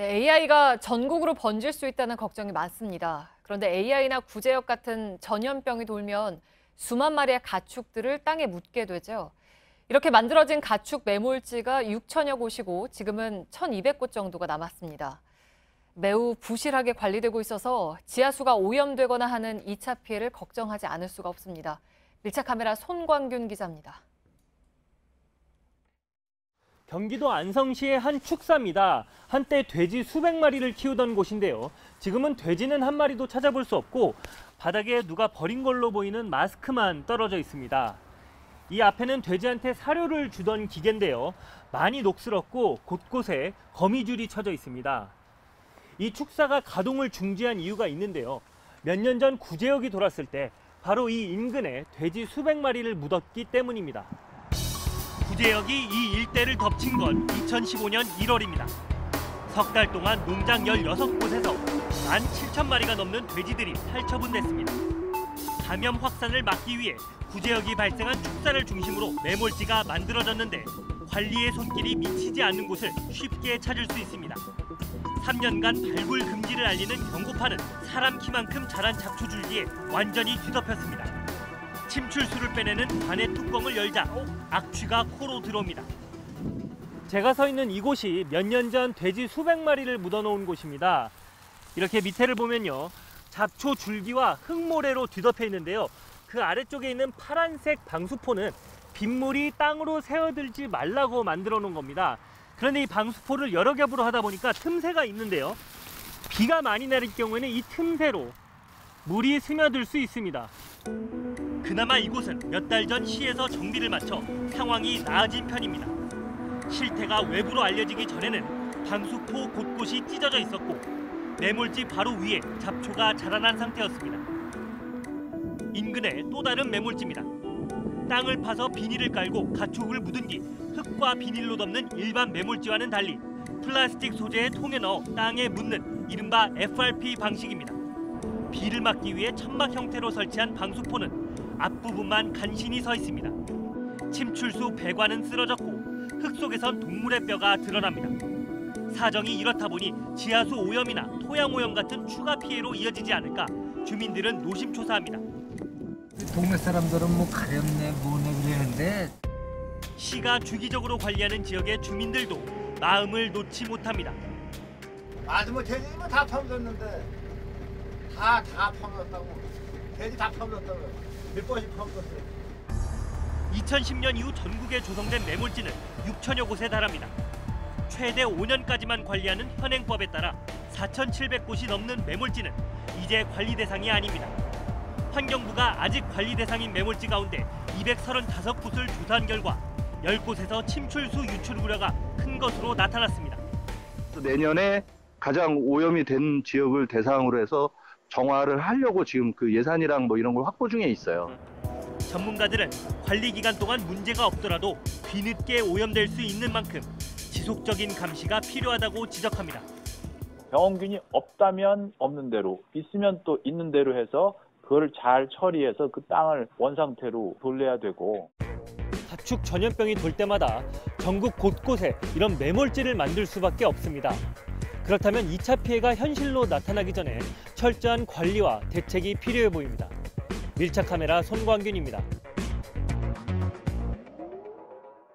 네, AI가 전국으로 번질 수 있다는 걱정이 많습니다. 그런데 AI나 구제역 같은 전염병이 돌면 수만 마리의 가축들을 땅에 묻게 되죠. 이렇게 만들어진 가축 매몰지가 6천여 곳이고 지금은 1,200곳 정도가 남았습니다. 매우 부실하게 관리되고 있어서 지하수가 오염되거나 하는 2차 피해를 걱정하지 않을 수가 없습니다. 밀착 카메라 손광균 기자입니다. 경기도 안성시의 한 축사입니다. 한때 돼지 수백 마리를 키우던 곳인데요. 지금은 돼지는 한 마리도 찾아볼 수 없고 바닥에 누가 버린 걸로 보이는 마스크만 떨어져 있습니다. 이 앞에는 돼지한테 사료를 주던 기계인데요. 많이 녹슬었고 곳곳에 거미줄이 쳐져 있습니다. 이 축사가 가동을 중지한 이유가 있는데요. 몇 년 전 구제역이 돌았을 때 바로 이 인근에 돼지 수백 마리를 묻었기 때문입니다. 구제역이 이 일대를 덮친 건 2015년 1월입니다. 석 달 동안 농장 16곳에서 17,000마리가 넘는 돼지들이 탈처분됐습니다. 감염 확산을 막기 위해 구제역이 발생한 축사를 중심으로 매몰지가 만들어졌는데 관리의 손길이 미치지 않는 곳을 쉽게 찾을 수 있습니다. 3년간 발굴 금지를 알리는 경고판은 사람 키만큼 자란 잡초줄기에 완전히 뒤덮였습니다. 침출수를 빼내는 관의 뚜껑을 열자 악취가 코로 들어옵니다. 제가 서 있는 이곳이 몇 년 전 돼지 수백 마리를 묻어놓은 곳입니다. 이렇게 밑에를 보면요. 잡초 줄기와 흙모래로 뒤덮여 있는데요. 그 아래쪽에 있는 파란색 방수포는 빗물이 땅으로 새어들지 말라고 만들어 놓은 겁니다. 그런데 이 방수포를 여러 겹으로 하다 보니까 틈새가 있는데요. 비가 많이 내릴 경우에는 이 틈새로 물이 스며들 수 있습니다. 그나마 이곳은 몇 달 전 시에서 정비를 마쳐 상황이 나아진 편입니다. 실태가 외부로 알려지기 전에는 방수포 곳곳이 찢어져 있었고 매몰지 바로 위에 잡초가 자라난 상태였습니다. 인근에 또 다른 매몰지입니다. 땅을 파서 비닐을 깔고 가축을 묻은 뒤 흙과 비닐로 덮는 일반 매몰지와는 달리 플라스틱 소재의 통에 넣어 땅에 묻는 이른바 FRP 방식입니다. 비를 막기 위해 천막 형태로 설치한 방수포는 앞부분만 간신히 서 있습니다. 침출수 배관은 쓰러졌고 흙 속에선 동물의 뼈가 드러납니다. 사정이 이렇다 보니 지하수 오염이나 토양 오염 같은 추가 피해로 이어지지 않을까 주민들은 노심초사합니다. 동네 사람들은 뭐 가렵네 뭐네 그러는데 시가 주기적으로 관리하는 지역의 주민들도 마음을 놓지 못합니다. 아주 뭐 돼지면 다 파묻었는데 다 파묻었다고. 돼지 다 파묻었다고. 몇 번씩 파묻었어요. 2010년 이후 전국에 조성된 매몰지는 6천여 곳에 달합니다. 최대 5년까지만 관리하는 현행법에 따라 4,700곳이 넘는 매몰지는 이제 관리 대상이 아닙니다. 환경부가 아직 관리 대상인 매몰지 가운데 235곳을 조사한 결과 10곳에서 침출수 유출 우려가 큰 것으로 나타났습니다. 내년에 가장 오염이 된 지역을 대상으로 해서 정화를 하려고 지금 그 예산이랑 뭐 이런 걸 확보 중에 있어요. 전문가들은 관리 기간 동안 문제가 없더라도 뒤늦게 오염될 수 있는 만큼 지속적인 감시가 필요하다고 지적합니다. 병원균이 없다면 없는 대로, 있으면 또 있는 대로 해서 그걸 잘 처리해서 그 땅을 원상태로 돌려야 되고. 가축 전염병이 돌 때마다 전국 곳곳에 이런 매몰지를 만들 수밖에 없습니다. 그렇다면 2차 피해가 현실로 나타나기 전에 철저한 관리와 대책이 필요해 보입니다. 밀착 카메라 손광균입니다.